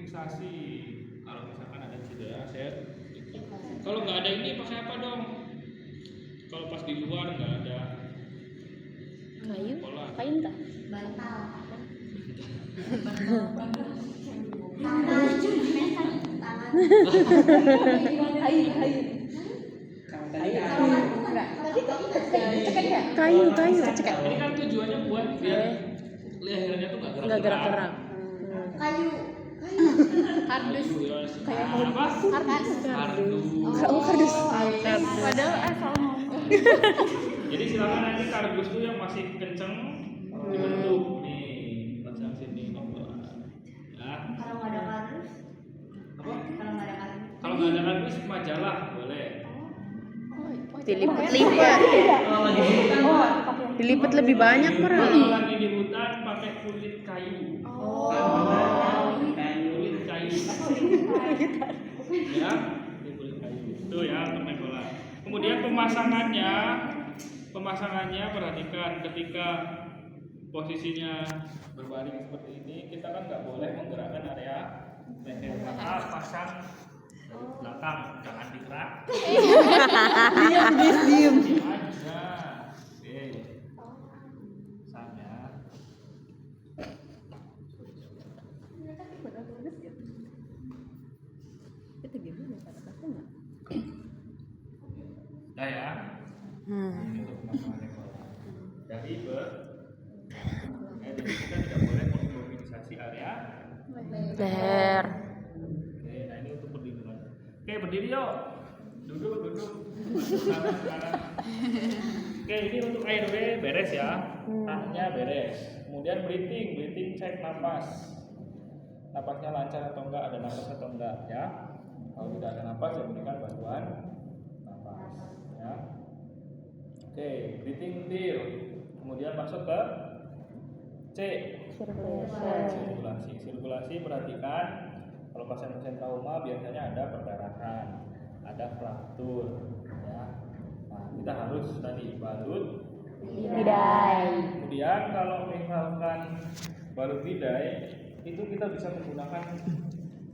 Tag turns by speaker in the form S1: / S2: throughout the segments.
S1: fiksasi. Kalau misalkan ada cedera, kalau nggak ada ini pakai apa dong? Kalau pas di luar nggak ada
S2: Kayu,
S1: pola.
S2: kain tak?
S3: Bantal.
S2: Kayu, cekek.
S1: Ini kan tujuannya buat biar lehernya tuh
S2: Nggak gerak-gerak.
S3: Kayu.
S1: Kardus. Kayak apa?
S2: Kardus.
S4: Padahal asal ngomong.
S1: Jadi silakan nanti kardus tuh yang masih kenceng dibentuk nih, pasang sini ya.
S3: Kalau nggak ada kardus?
S1: Apa?
S3: Kalau nggak ada kardus?
S1: Kalau nggak ada kardus majalah boleh.
S2: Dilipat lebih banyak
S1: Kalau
S2: orang.
S1: lagi di hutan pakai kulit kayu. Kulit kayu. Ya, ini kulit kayu. Itu ya untuk main bola. Kemudian pemasangannya perhatikan ketika posisinya berbaring seperti ini, kita kan nggak boleh menggerakkan area leher. Maka pasang dari belakang, jangan digerak.
S2: Diam.
S1: Aja. Oke. Sama. Nah ya. Ini untuk pemasangan bola. Jadi jadi kita tidak boleh mengimobilisasi area
S2: Leher.
S1: Oke, nah ini untuk berdiri. Oke, berdiri yuk. Duduk. Kanan. Oke, ini untuk airway beres ya. Tahnya beres. Kemudian breathing cek napas. Napasnya lancar atau enggak, ada napas atau enggak ya. Kalau tidak ada napas, ya berikan bantuan napas ya. Oke, breathing clear. Kemudian masuk ke C. Sirkulasi perhatikan kalau pasien-pasien trauma biasanya ada perdarahan, ada fraktur ya. Nah, kita harus tadi balut
S2: Bidai.
S1: kemudian kalau misalkan balut bidai itu kita bisa menggunakan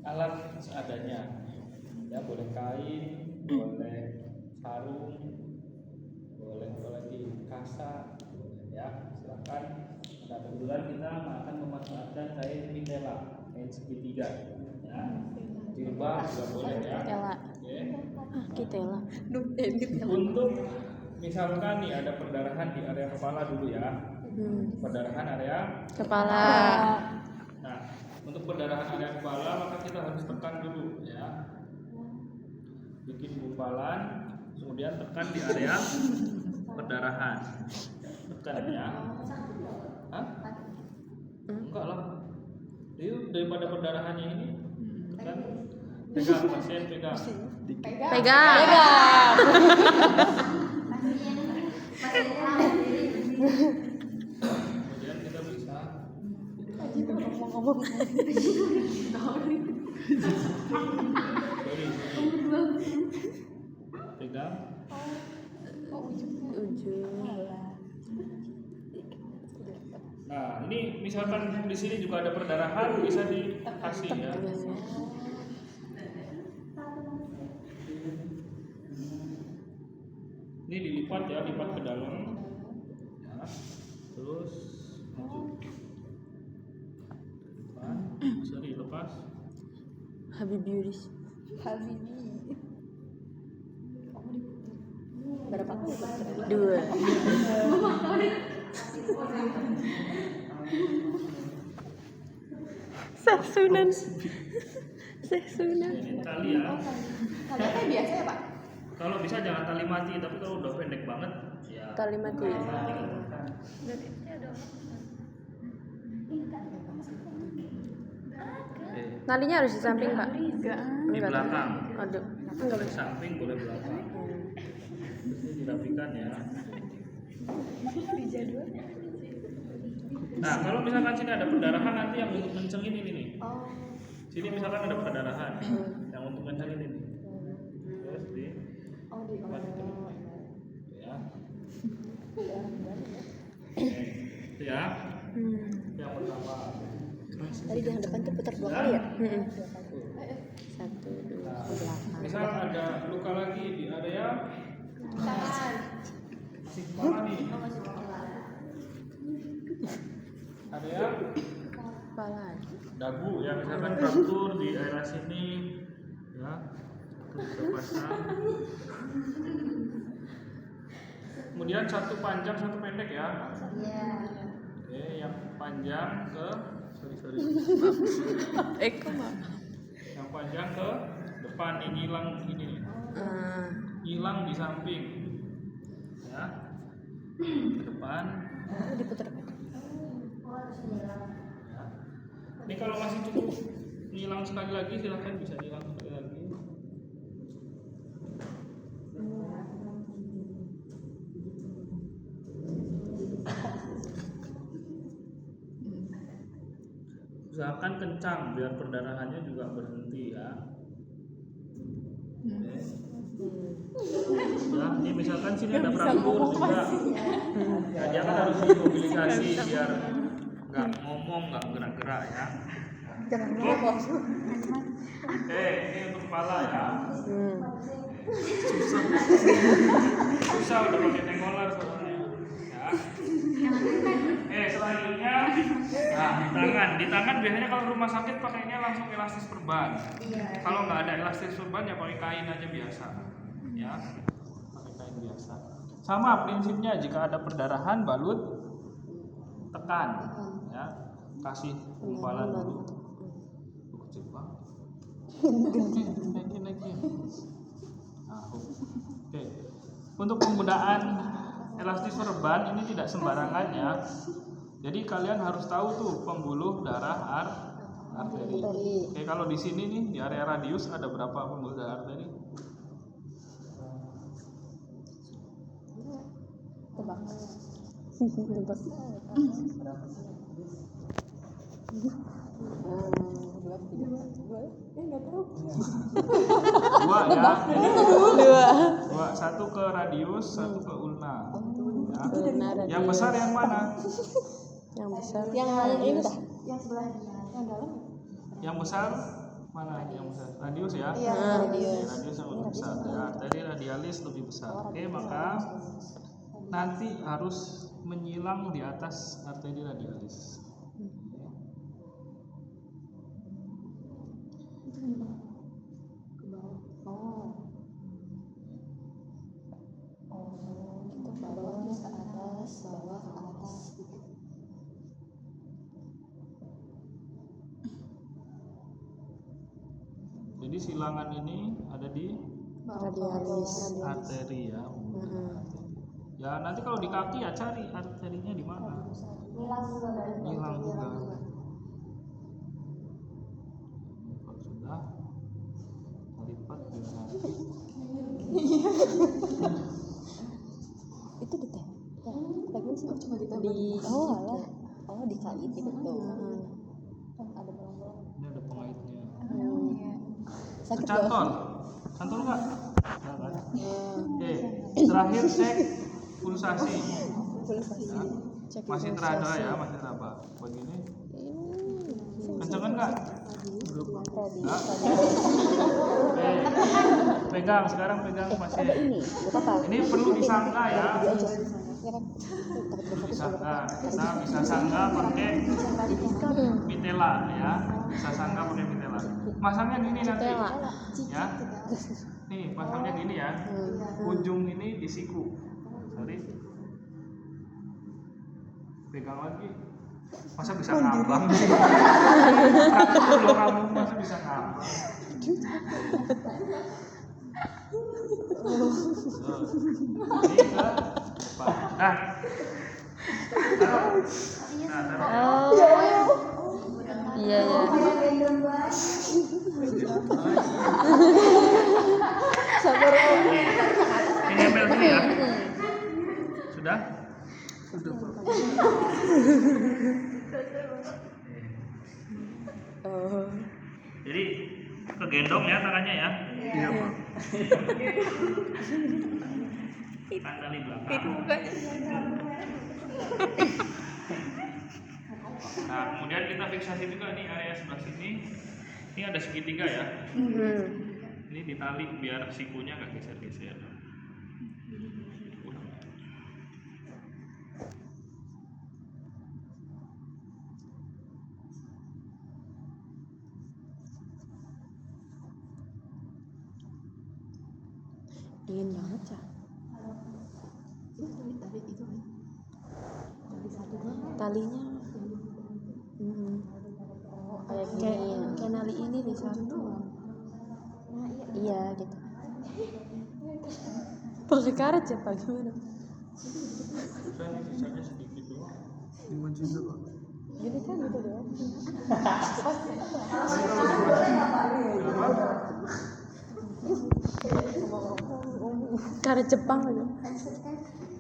S1: alat seadanya ya, boleh kain, boleh sarung, boleh apa lagi, kasa ya, silakan. Nah, kebetulan kita akan memanfaatkan kain mitela, kain segitiga ya. Jilbab juga boleh ya.
S2: Kitela.
S1: Oke.
S2: Kitela.
S1: Untuk misalkan nih ada perdarahan di area kepala dulu ya. Perdarahan area
S2: Kepala.
S1: Nah, untuk perdarahan area kepala maka kita harus tekan dulu ya. Bikin gumpalan, kemudian tekan di area perdarahan. Tekan ya. Hah? Enggak lah. Jadi daripada perdarahannya ini kan pegang pasien pegang.
S2: Pegang.
S1: Kemudian kita bisa pegang. Nah, ini misalkan di sini juga ada perdarahan bisa dikasih ya. Ini dilipat ya, lipat ke dalam. Ya. Terus maju. Depan, bisa dilepas.
S2: Habibiuris. Berapa kali? 2. Sehsunan.
S1: Ini tali ya.
S4: Kalian biasa ya Pak?
S1: Kalau bisa jangan tali mati, tapi kalau udah pendek banget ya.
S2: Tali mati. Talinya harus di samping, Pak.
S1: Di belakang.
S2: Aduh.
S1: Boleh samping, boleh belakang. Ini dirapikan ya. Nah, kalau misalkan sini ada perdarahan nanti yang untuk kencengin ini nih. Sini misalkan ada perdarahan yang untuk kencengin ini. Terus di ya. Oke, itu ya. Yang pertama.
S2: Tadi di depan tuh putar 2 kali ya? 1, 2,
S1: Nah,
S2: 8.
S1: misal ada luka lagi di area
S3: Tangan.
S1: masih kepala nih. Area
S2: Kepala.
S1: dagu ya, misalkan fraktur di area sini ya, terus terpasang. Kemudian satu panjang satu pendek ya.
S3: Iya.
S1: Oke, yang panjang ke sorry. Yang panjang ke depan nih, ngilang ini nih. Ngilang di samping. Ya. Ke depan.
S2: Diputar.
S3: Oh, harus hilang.
S1: Ya. Ini kalau masih cukup ngilang sekali lagi silahkan bisa ngilang sekali lagi. Usahakan kencang biar perdarahannya juga berhenti ya. Oke. Ya, ini misalkan sini ada fraktur juga. Ya, dia kan harus dimobilisasi biar nggak ngomong, nggak gerak-gerak ya. Oke, ini untuk kepala ya. Susah udah pakai tengoler soalnya. Ya. Selanjutnya, nah di tangan biasanya kalau rumah sakit pakainya langsung elastis perban.
S3: Iya.
S1: Kalau nggak ada elastis perban ya pakai kain aja biasa, ya, pakai kain biasa. Sama prinsipnya, jika ada perdarahan balut tekan, ya, kasih gumpalan dulu. Kecil banget. Naikin. Nah, oke. Untuk penggunaan elastis perban ini tidak sembarangan ya. Jadi kalian harus tahu tuh pembuluh darah arteri. Oke, kalau di sini nih di area radius ada berapa pembuluh darah arteri? Dua ya. Dua. Satu ke radius, satu ke ulna. Ya. Yang besar yang mana?
S2: Yang besar.
S4: Yang ini dah.
S3: Yang sebelah dia.
S4: Yang dalam.
S1: Yang besar mana? Yang besar radius ya.
S4: Iya,
S1: Radius yang lebih besar ya. Arteri radialis lebih besar. Oke, maka nanti harus menyilang di atas arteri radialis.
S4: Bawahnya ke atas, bawah ke atas.
S1: Jadi silangan ini ada di
S2: Radialis.
S1: arteri ya. Ya, nanti kalau di kaki ya cari arterinya di mana.
S3: Hilang juga dari.
S1: Hilang juga. Kalau sudah lipat biar nanti.
S4: Itu detail. Bagian sih cuma ditambah di alah. Oh, dikali itu tuh. Ada bolong-bolong.
S1: Ini ada pengaitnya.
S4: Sakit
S1: Cantol. Cantol enggak? Enggak kan? Oke, terakhir cek pulsasi. Ya. Masih terada ya, masih teraba. Begini. Kencengan enggak? Enggak. Oke. Pegang, sekarang pegang pasien. Ini perlu disangka ya. Disangka. Kita bisa sangka pakai pitela ya. Bisa sangka pakai pitela. Masangnya gini nanti. Ya. Nih, pasangnya gini ya. Ujung ini di siku. Sorry. Pegang lagi. Masa bisa ngambang sih? Kalau kamu masa bisa ngambang? Ini ke depan. Nah, taruh. Nah, taruh.
S2: Iya.
S4: Sabar.
S1: Ini nempel dulu ya. Sudah? Sudah. Jadi kegendong ya tangannya ya. Iya, Pak. Tali belakang. Nah, kemudian kita fiksasi juga nih area sebelah sini. Ini ada segitiga ya. Ini ditali biar sikunya nggak geser-geser.
S2: Dingin banget, Cak.
S4: Itu tali itu kan. Tali satu kan.
S2: Talinya
S4: Kayak
S2: kayak
S4: gini.
S2: kayak nali ini nih satu.
S4: Nah,
S2: Iya gitu. Pakai karet ya Pak, gimana?
S1: Susah nih, sisanya sedikit doang.
S2: Gini kan gitu doang. Karet Jepang aja.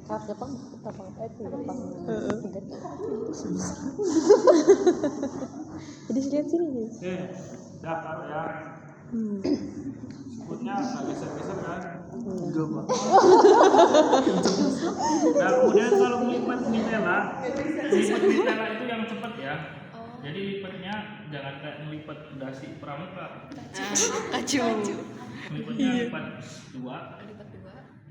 S4: Karet Jepang itu Jepang.
S2: Jadi lihat sini guys.
S1: Oke, dah taruh ya. Sikutnya nggak geser-geser kan?
S5: Enggak, Pak.
S1: Nah, kemudian kalau melipat nitela itu yang cepat ya. Jadi lipatnya jangan kayak melipat dasi pramuka.
S2: Acu.
S1: Melipatnya lipat 2,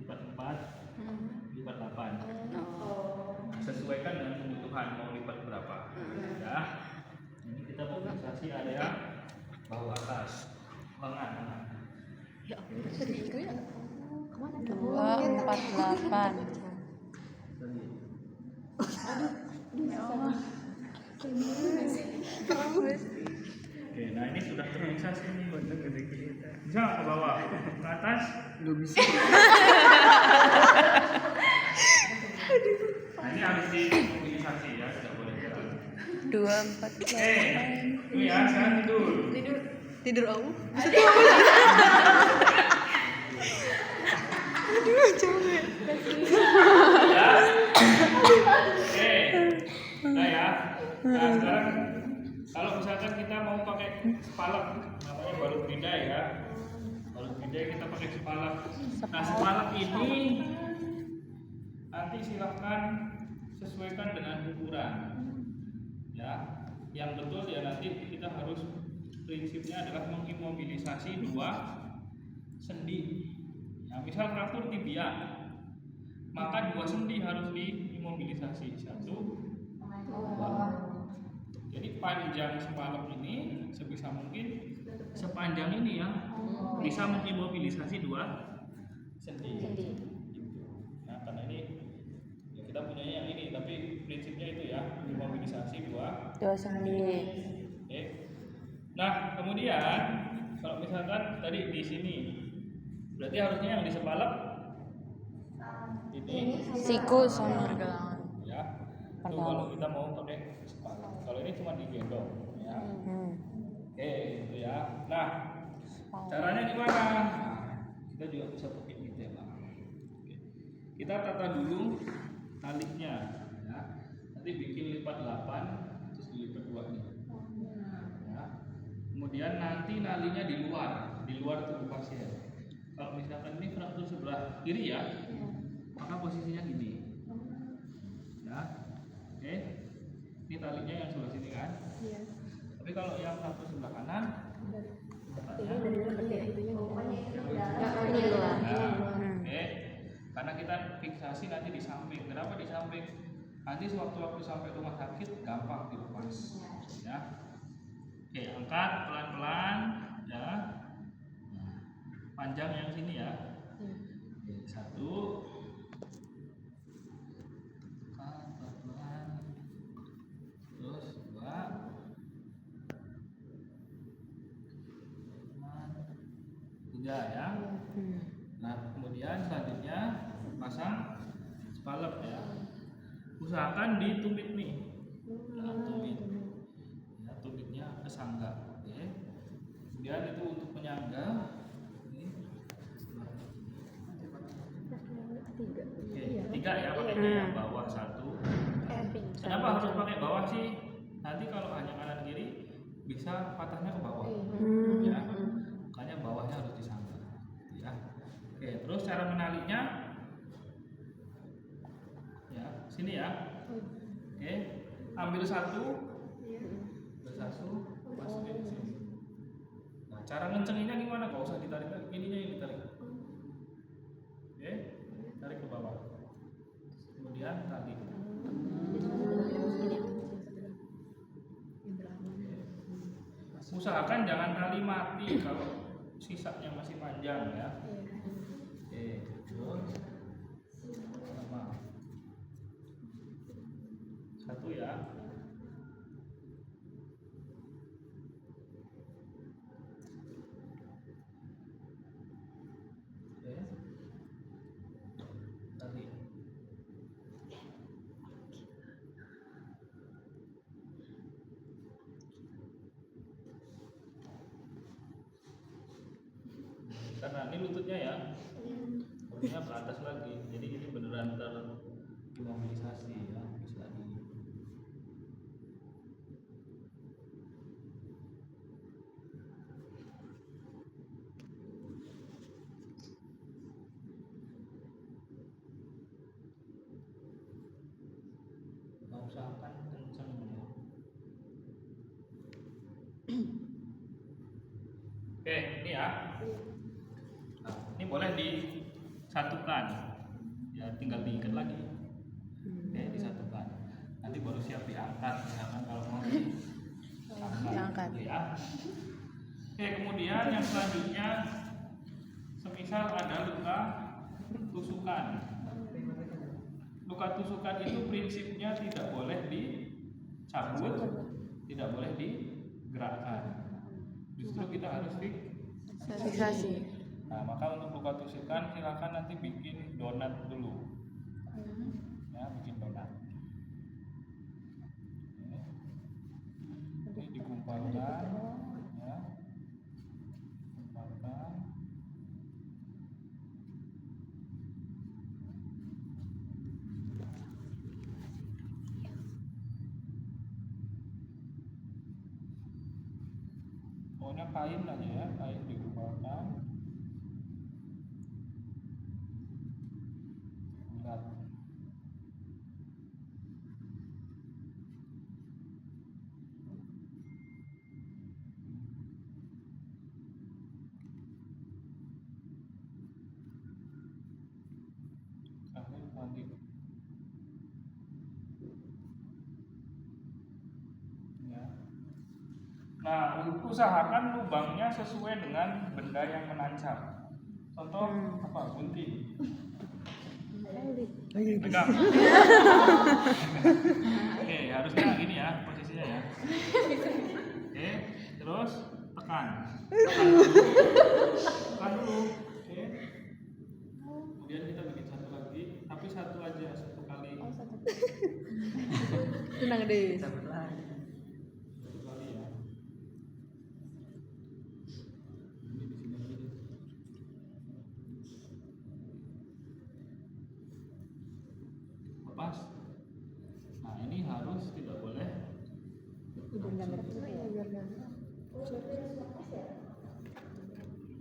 S1: lipat 4, lipat 8. Sesuaikan dengan kebutuhan mau lipat berapa. Ya. Ini kita mobilisasi area bawah atas, lengan.
S2: 248.
S1: Oke, nah ini sudah termobilisasi nih. Bisa nggak ke bawah? Ke atas?
S5: Enggak bisa.
S1: Nah ini harus dimobilisasi ya, tidak boleh jalan.
S2: 248.
S1: Ini ya, sekarang tidur.
S2: Tidur aku.
S1: Ya. Oke. Nah ya. Nah sekarang kalau misalkan kita mau pakai sepalak, namanya balut bidai ya. Balut bidai kita pakai sepalak. Nah sepalak ini nanti silahkan sesuaikan dengan ukuran. Ya. Yang betul ya nanti kita harus prinsipnya adalah mengimobilisasi 2 sendi. Ya, misal fraktur tibia, maka 2 sendi harus diimobilisasi. 1, 2. Jadi panjang sepalak ini sebisa mungkin sepanjang ini ya bisa mengimobilisasi 2 sendi. Gitu. Nah, karena ini ya kita punyanya yang ini, tapi prinsipnya itu ya imobilisasi 2
S2: sendi.
S1: Oke. Nah, kemudian kalau misalkan tadi di sini, berarti harusnya yang di sepalak ini
S2: Siku sama pergelangan.
S1: ya. Itu kalau kita mau pakai sepalak. Kalau ini cuma digendong ya. Oke, itu ya. Nah, caranya gimana? Kita juga bisa pakai nitela. Oke. Kita tata dulu talinya ya. Nanti bikin lipat 8 terus dilipat 2 nih. Ya. Kemudian nanti nalinya di luar tubuh pasien. Kalau misalkan ini fraktur sebelah kiri ya, maka posisinya gini. Ya, oke. Ini talinya yang sebelah sini kan? Iya. Tapi kalau yang fraktur sebelah kanan, oke. Karena kita fiksasi nanti di samping. Kenapa di samping? Nanti sewaktu-waktu sampai rumah sakit gampang dilepas. Ya. Oke, angkat pelan-pelan ya. Nah, panjang yang sini ya. Oke, 1. Angkat pelan-pelan. Terus 2. 3 ya. Nah, kemudian selanjutnya pasang sepalak ya. Usahakan di tumit nih. Ya, tumit. Ya, tumitnya kesangga. Oke. Kemudian itu untuk penyangga. Ini. Oke, 3 ya pakainya yang bawah 1. Kenapa harus pakai bawah sih? Nanti kalau hanya kanan kiri bisa patahnya ke bawah. Ya. Makanya bawahnya harus disangga. Ya. Oke, terus cara menalinya ya, sini ya. Oke, ambil 1 masuk di sini. Nah, cara ngencenginnya gimana? Gak usah ditarik lagi, ininya yang ditarik. Oke, tarik ke bawah. Kemudian tali. Usahakan jangan tali mati kalau sisanya masih panjang ya. Oke, terus sama. Satu ya. Oke. Tali. Karena ini lututnya ya, lututnya ke atas lagi, jadi ini beneran termobilisasi ya, bisa di. Nggak usahakan kenceng ya. Oke, ini ya. Nah, ini boleh disatukan, ya tinggal diikat lagi. Oke, disatukan. Nanti baru siap diangkat, misalkan kalau mau
S2: Diangkat.
S1: ya. Oke, kemudian yang selanjutnya, semisal ada luka tusukan. Luka tusukan itu prinsipnya tidak boleh dicabut, tidak boleh digerakkan. Justru kita harus
S2: Fiksasi.
S1: Nah, maka untuk luka tusukan silakan nanti bikin donat dulu. Ya, bikin donat. Ini dikumpulkan, ya. Kumpulkan. Pokoknya kain aja ya, kain dikumpulkan. Bulat. Terakhir lagi. Ya. Nah, usahakan lubangnya sesuai dengan benda yang menancap. Contoh apa? Gunting. Pegang. Oke, harusnya gini ya posisinya ya. Oke, terus tekan. Tekan dulu. Oke. Kemudian kita bikin satu lagi, tapi satu aja, satu kali.
S2: Tenang deh.
S1: Satu kali ya. Ini di sini aja deh. Lepas. Nah, ini harus tidak boleh.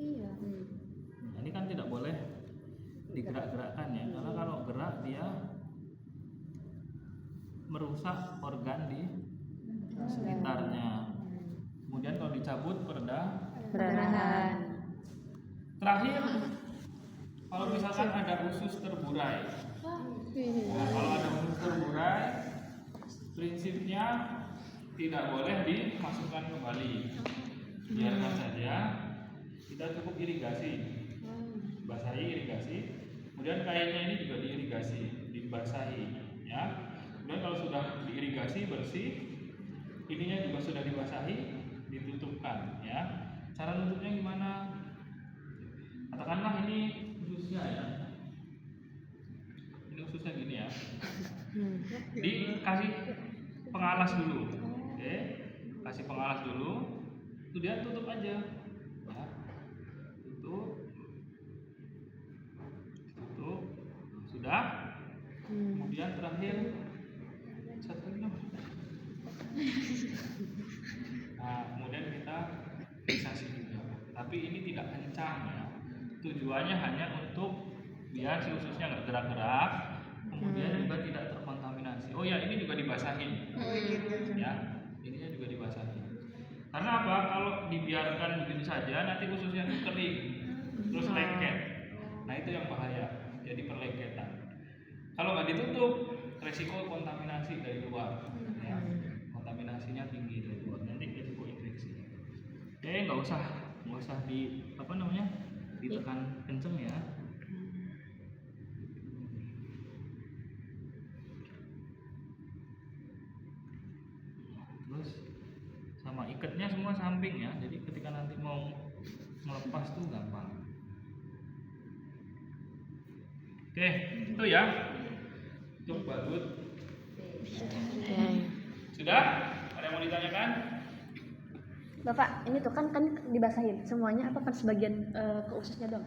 S2: Iya.
S1: Nah, ini kan tidak boleh digerak-gerakkan ya, karena kalau gerak dia merusak organ di sekitarnya. Kemudian kalau dicabut
S2: Perdarahan.
S1: Terakhir, kalau misalkan ada usus terburai. Nah, kalau ada usus terburai, prinsipnya tidak boleh dimasukkan kembali. Biarkan saja. Kita cukup irigasi, basahi irigasi. Kemudian kainnya ini juga diirigasi, dibasahi, ya. Kemudian kalau sudah diirigasi bersih, ininya juga sudah dibasahi, ditutupkan, ya. Cara nutupnya gimana? Katakanlah ini ususnya ya. Ini ususnya gini ya. Dikasih pengalas dulu, oke? Kasih pengalas dulu, itu dia tutup aja. Ya. Tutup, sudah. Kemudian terakhir satu lagi dong. Nah, kemudian kita fiksasi juga. Tapi ini tidak kencang ya. Tujuannya hanya untuk biar si ususnya nggak gerak-gerak, kemudian juga tidak terkontaminasi. Oh ya, ini juga dibasahin. Ya, ininya juga dibasahin. Karena apa? Kalau dibiarkan begitu saja nanti ususnya itu kering, terus lengket. Nah itu yang bahaya. Jadi perlengketan. Kalau nggak ditutup, resiko kontaminasi dari luar. Ya. Kontaminasinya tinggi dari luar, nanti resiko infeksi. Nggak usah di apa namanya ditekan kenceng ya. Terus sama ikatnya semua samping ya, jadi ketika nanti mau melepas tuh gampang. Oke, itu ya untuk balut. Sudah? Ada yang mau ditanyakan?
S2: Bapak, ini tuh kan dibasahin semuanya apa kan sebagian ke ususnya dong?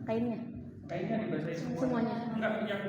S2: Kainnya.
S1: Kayaknya dibasahin
S2: Semuanya.
S1: Enggak, yang